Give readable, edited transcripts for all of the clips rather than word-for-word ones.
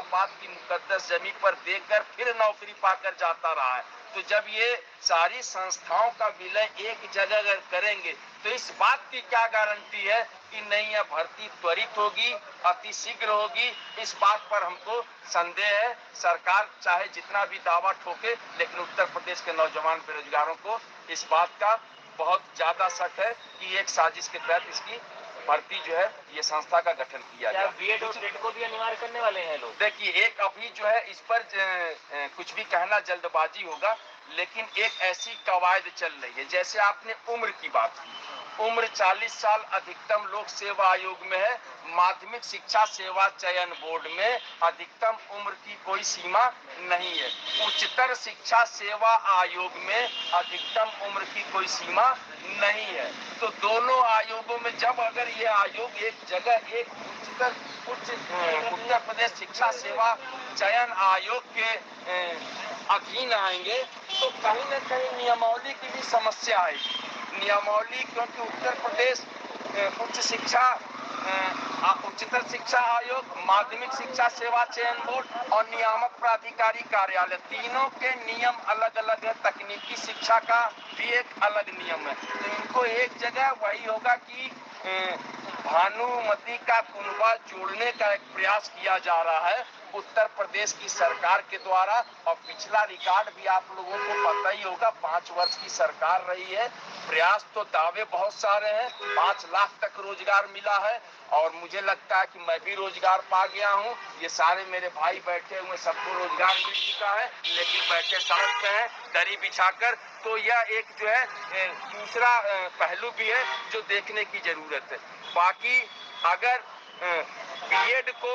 माँ बाप की मुकद्दस जमीन पर देकर फिर नौकरी पाकर जाता रहा है। तो जब ये सारी संस्थाओं का विलय एक जगह अगर करेंगे तो इस बात की क्या गारंटी है कि नहीं यह भर्ती त्वरित होगी, अति शीघ्र होगी। इस बात पर हमको संदेह है। सरकार चाहे जितना भी दावा ठोके, लेकिन उत्तर प्रदेश के नौजवान बेरोजगारों को इस बात का बहुत ज्यादा शक है कि एक साजिश के तहत इसकी भर्ती जो है ये संस्था का गठन किया गया। बीएड और टेट को भी अनिवार्य करने वाले हैं लोग। देखिए, एक अभी जो है इस पर कुछ भी कहना जल्दबाजी होगा, लेकिन एक ऐसी कवायद चल रही है, जैसे आपने उम्र की बात की, उम्र 40 साल अधिकतम लोक सेवा आयोग में है, माध्यमिक शिक्षा सेवा चयन बोर्ड में अधिकतम उम्र की कोई सीमा नहीं है, उच्चतर शिक्षा सेवा आयोग में अधिकतम उम्र की कोई सीमा नहीं है। तो दोनों आयोगों में जब अगर ये आयोग एक जगह एक उत्तर प्रदेश शिक्षा सेवा चयन आयोग के अधीन आएंगे तो कहीं न कहीं नियमावली की भी समस्या आएगी। नियमावली, क्योंकि उत्तर प्रदेश उच्चतर शिक्षा आयोग, माध्यमिक शिक्षा सेवा चयन बोर्ड और नियामक प्राधिकारी कार्यालय, तीनों के नियम अलग अलग है। तकनीकी शिक्षा का भी एक अलग नियम है। तो इनको एक जगह वही होगा कि भानुमति का कुनबा जोड़ने का एक प्रयास किया जा रहा है उत्तर प्रदेश की सरकार के द्वारा। और पिछला रिकॉर्ड भी आप लोगों को पता ही होगा, 5 वर्ष की सरकार रही है। प्रयास तो दावे बहुत सारे हैं, 5 लाख तक रोजगार मिला है और मुझे लगता है कि मैं भी रोजगार पा गया हूं। ये सारे मेरे भाई बैठे हुए सबको रोजगार मिल चुका है, लेकिन बैठे सड़क पे हैं दरी बिछाकर। तो यह एक जो है दूसरा पहलू भी है जो देखने की जरूरत है। बाकी अगर बीएड को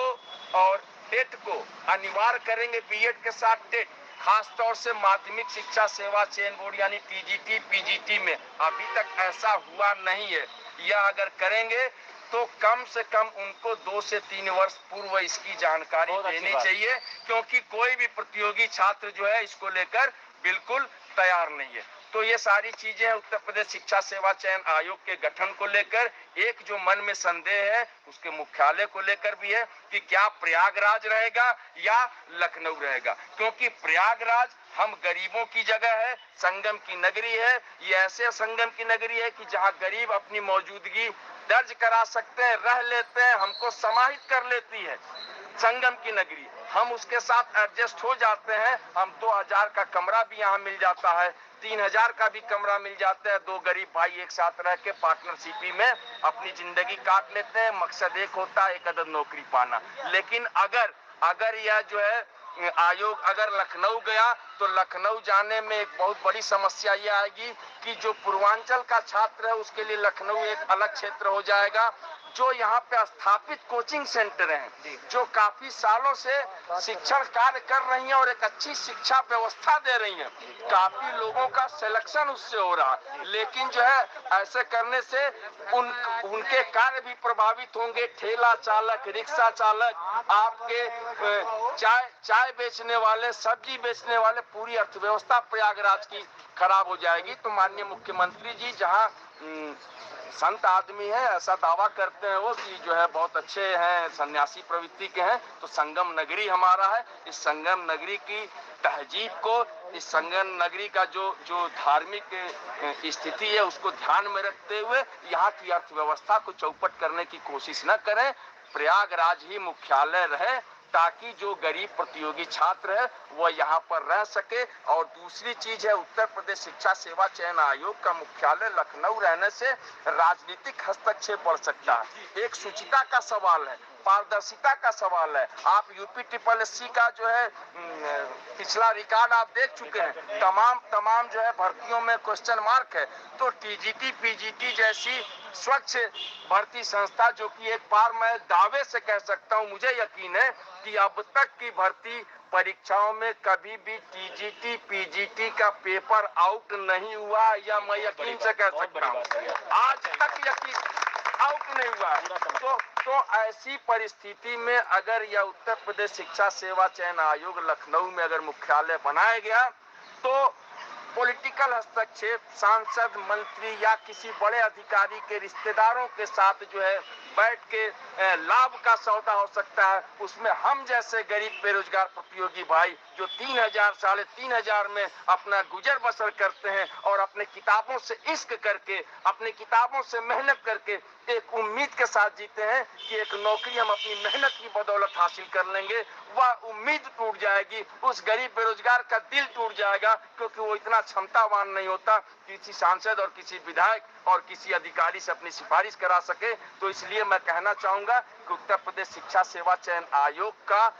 और टेट को अनिवार्य करेंगे, बीएड के साथ टेट, खासतौर से माध्यमिक शिक्षा सेवा चयन बोर्ड यानी टीजीटी पीजीटी में अभी तक ऐसा हुआ नहीं है। यह अगर करेंगे तो कम से कम उनको 2 से 3 वर्ष पूर्व इसकी जानकारी देनी चाहिए, क्योंकि कोई भी प्रतियोगी छात्र जो है इसको लेकर बिल्कुल तैयार नहीं है। तो ये सारी चीजें उत्तर प्रदेश शिक्षा सेवा चयन आयोग के गठन को लेकर एक जो मन में संदेह है उसके मुख्यालय को लेकर भी है कि क्या प्रयागराज रहेगा या लखनऊ रहेगा, क्योंकि प्रयागराज हम गरीबों की जगह है, संगम की नगरी है। ये ऐसे संगम की नगरी है कि जहां गरीब अपनी मौजूदगी दर्ज करा सकते हैं, रह लेते हैं, हमको समाहित कर लेती है संगम की नगरी। हम उसके साथ एडजस्ट हो जाते हैं। हम 2000 का कमरा भी यहाँ मिल जाता है, 3000 का भी कमरा मिल जाता है। 2 गरीब भाई एक साथ रह के पार्टनरशिपी में अपनी जिंदगी काट लेते हैं। मकसद एक होता है, एक अदद नौकरी पाना। लेकिन अगर यह जो है आयोग अगर लखनऊ गया तो लखनऊ जाने में एक बहुत बड़ी समस्या ये आएगी कि जो पूर्वांचल का छात्र है उसके लिए लखनऊ एक अलग क्षेत्र हो जाएगा। जो यहाँ पे स्थापित कोचिंग सेंटर हैं, जो काफी सालों से शिक्षण कार्य कर रही हैं और एक अच्छी शिक्षा व्यवस्था दे रही हैं, काफी लोगों का सिलेक्शन उससे हो रहा है। लेकिन जो है ऐसे करने से उनके कार्य भी प्रभावित होंगे। ठेला चालक, रिक्शा चालक, आपके चाय बेचने वाले, सब्जी बेचने वाले, पूरी अर्थव्यवस्था प्रयागराज की खराब हो जाएगी। तो माननीय मुख्यमंत्री जी जहाँ संत आदमी है, ऐसा दावा करते हैं वो कि जो है बहुत अच्छे हैं, सन्यासी प्रवृत्ति के हैं, तो संगम नगरी हमारा है। इस संगम नगरी की तहजीब को, इस संगम नगरी का जो धार्मिक स्थिति है उसको ध्यान में रखते हुए यहाँ की अर्थव्यवस्था को चौपट करने की कोशिश न करें। प्रयागराज ही मुख्यालय रहे ताकि जो गरीब प्रतियोगी छात्र है वह यहाँ पर रह सके। और दूसरी चीज है, उत्तर प्रदेश शिक्षा सेवा चयन आयोग का मुख्यालय लखनऊ रहने से राजनीतिक हस्तक्षेप बढ़ सकता है। एक शुचिता का सवाल है, पारदर्शिता का सवाल है। आप यूपी ट्रिपल का जो है पिछला रिकॉर्ड आप देख चुके हैं, तमाम जो है भर्तियों में क्वेश्चन मार्क है। तो टीजीटी पीजीटी जैसी स्वच्छ भर्ती संस्था, जो कि एक बार मैं दावे से कह सकता हूं, मुझे यकीन है कि अब तक की भर्ती परीक्षाओं में कभी भी टीजीटी पीजीटी का पेपर आउट नहीं हुआ, या मैं यकीन से कह सकता हूं आज तक यकीन आउट नहीं हुआ। तो ऐसी परिस्थिति में अगर यह उत्तर प्रदेश शिक्षा सेवा चयन आयोग लखनऊ में अगर मुख्यालय बनाया गया तो पॉलिटिकल हस्तक्षेप सांसद, मंत्री या किसी बड़े अधिकारी के रिश्तेदारों के साथ जो है बैठ के लाभ का सौदा हो सकता है, उसमें हम जैसे गरीब बेरोजगार प्रतियोगी भाई जो 3,000 3,500 में अपना गुजर बसर करते हैं और अपने किताबों से इश्क करके, अपनी किताबों से मेहनत करके एक उम्मीद के साथ जीते हैं कि एक नौकरी हम अपनी मेहनत की बदौलत हासिल कर लेंगे, वह उम्मीद टूट जाएगी, उस गरीब बेरोजगार का दिल टूट जाएगा, क्योंकि वो इतना क्षमतावान नहीं होता किसी सांसद और किसी विधायक और किसी अधिकारी से अपनी सिफारिश करा सके। तो इसलिए मैं कहना चाहूंगा कि उत्तर प्रदेश शिक्षा सेवा चयन आयोग का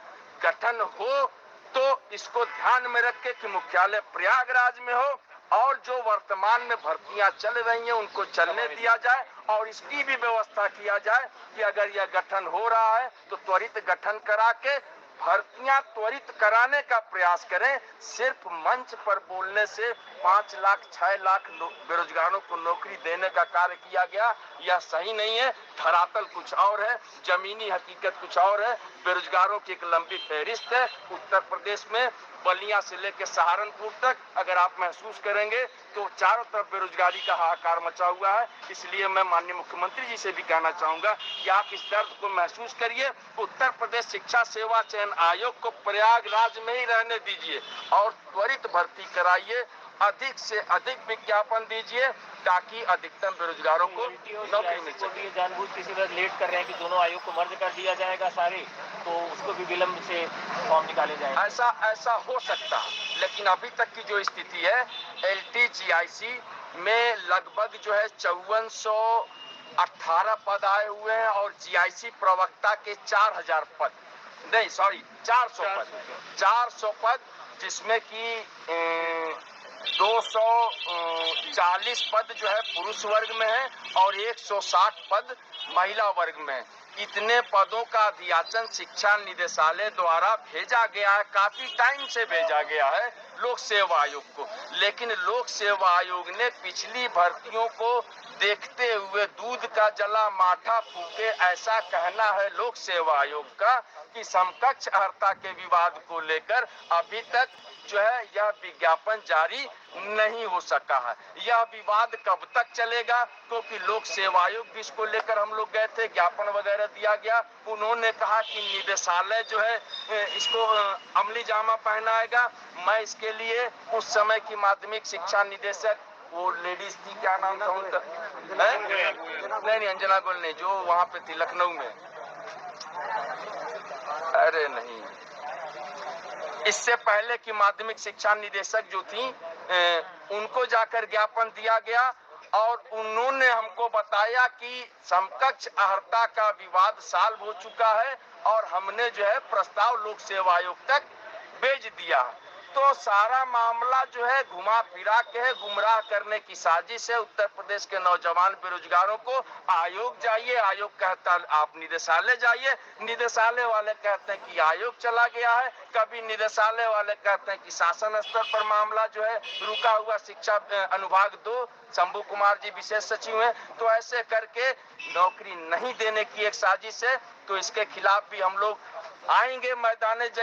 गठन हो तो इसको ध्यान में रख के कि मुख्यालय प्रयागराज में हो और जो वर्तमान में भर्तियां चल रही हैं उनको चलने दिया जाए और इसकी भी व्यवस्था किया जाए कि अगर यह गठन हो रहा है तो त्वरित गठन करा के भर्तियां त्वरित कराने का प्रयास करें। सिर्फ मंच पर बोलने से 5 लाख 6 लाख बेरोजगारों को नौकरी देने का कार्य किया गया, यह सही नहीं है। धरातल कुछ और है, जमीनी हकीकत कुछ और है। बेरोजगारों की एक लंबी फहरिस्त है उत्तर प्रदेश में, बलिया से लेकर सहारनपुर तक अगर आप महसूस करेंगे तो चारों तरफ बेरोजगारी का हाहाकार मचा हुआ है। इसलिए मैं माननीय मुख्यमंत्री जी से भी कहना चाहूंगा कि आप इस दर्द को महसूस करिए, उत्तर प्रदेश शिक्षा सेवा चयन आयोग को प्रयागराज में ही रहने दीजिए और त्वरित भर्ती कराइए, अधिक से अधिक विज्ञापन दीजिए ताकि अधिकतम बेरोजगारों को नौकरी मिल सके। जानबूझ किसी तरह लेट कर रहे हैं कि दोनों आयोग को मर्ज कर दिया जाएगा सारे, तो उसको भी विलंब से फॉर्म निकाले जाएंगे। ऐसा हो सकता है, लेकिन अभी तक की जो स्थिति है LTGIC में लगभग जो है 5418 पद आए हुए हैं और GIC प्रवक्ता के 4,000 पद, नहीं सॉरी 400 पद, जिसमें कि 240 पद जो है पुरुष वर्ग में है और 160 पद महिला वर्ग में है। इतने पदों का अध्याचन शिक्षा निदेशालय द्वारा भेजा गया है, काफी टाइम से भेजा गया है लोक सेवा आयोग को, लेकिन लोक सेवा आयोग ने पिछली भर्तियों को देखते हुए दूध का जला माठा फूके, ऐसा कहना है लोक सेवा आयोग का कि समकक्ष अर्हता के विवाद को लेकर अभी तक जो है यह विज्ञापन जारी नहीं हो सका है। यह विवाद कब तक चलेगा, क्योंकि लोक सेवा आयोग भी इसको लेकर हम लोग गए थे, ज्ञापन वगैरह दिया गया, उन्होंने कहा कि निदेशालय जो है इसको अमली जामा पहनाएगा। मैं इसके लिए उस समय की माध्यमिक शिक्षा निदेशक, वो लेडीज थी, क्या नाम था उनका, नहीं अंजना गोयल नहीं, जो वहां पे थी लखनऊ में, अरे नहीं, इससे पहले की माध्यमिक शिक्षा निदेशक जो थी उनको जाकर ज्ञापन दिया गया और उन्होंने हमको बताया कि समकक्ष अर्हता का विवाद सॉल्व हो चुका है और हमने जो है प्रस्ताव लोक सेवा आयोग तक भेज दिया। तो सारा मामला जो है घुमा फिरा के है, गुमराह करने की साजिश है उत्तर प्रदेश के नौजवान बेरोजगारों को। आयोग जाइए, आयोग कहता आप निदेशालय जाइए, निदेशालय वाले कहते हैं कि आयोग चला गया है, कभी निदेशालय वाले कहते हैं कि शासन स्तर पर मामला जो है रुका हुआ, शिक्षा अनुभाग 2 शंभू कुमार जी विशेष सचिव हैं। तो ऐसे करके नौकरी नहीं देने की एक साजिश है, तो इसके खिलाफ भी हम लोग आएंगे मैदान जंग।